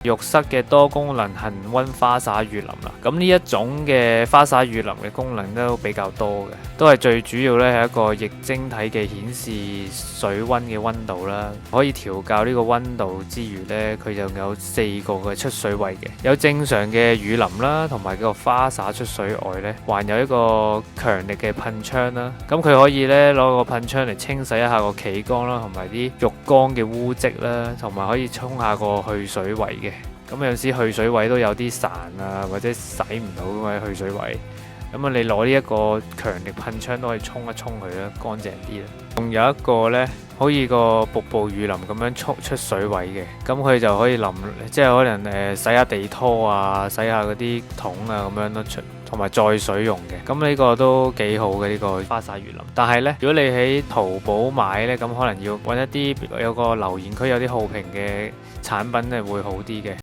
浴室嘅多功能恒溫花灑雨淋啦。咁呢一種嘅花灑雨淋嘅功能都比較多嘅，都係最主要咧係一個液晶體嘅顯示水溫嘅溫度啦，可以調校呢個溫度之餘咧，佢就有4個嘅出水位嘅，有正常嘅雨淋啦，同埋個花灑出水外咧，還有一個強力嘅噴槍啦。咁佢可以咧攞個噴槍嚟清洗一下個企缸啦，同埋啲浴缸嘅污跡啦，同埋可以沖下個去水位嘅。咁有時去水位都有啲潺啊，或者洗唔到咁嘅去水位。咁啊，你攞呢一個強力噴槍都可以沖一沖佢啦，乾淨啲啦。仲有一個呢，好似個瀑布雨淋咁樣出水位嘅，咁佢就可以淋，即係可能洗下地拖啊，洗下嗰啲桶啊咁樣都出。同埋載水用嘅，咁呢個都幾好嘅呢個花灑雨淋。但係呢，如果你喺淘寶買呢，咁可能要揾一啲有個留言區有啲好評嘅產品咧，會好啲嘅。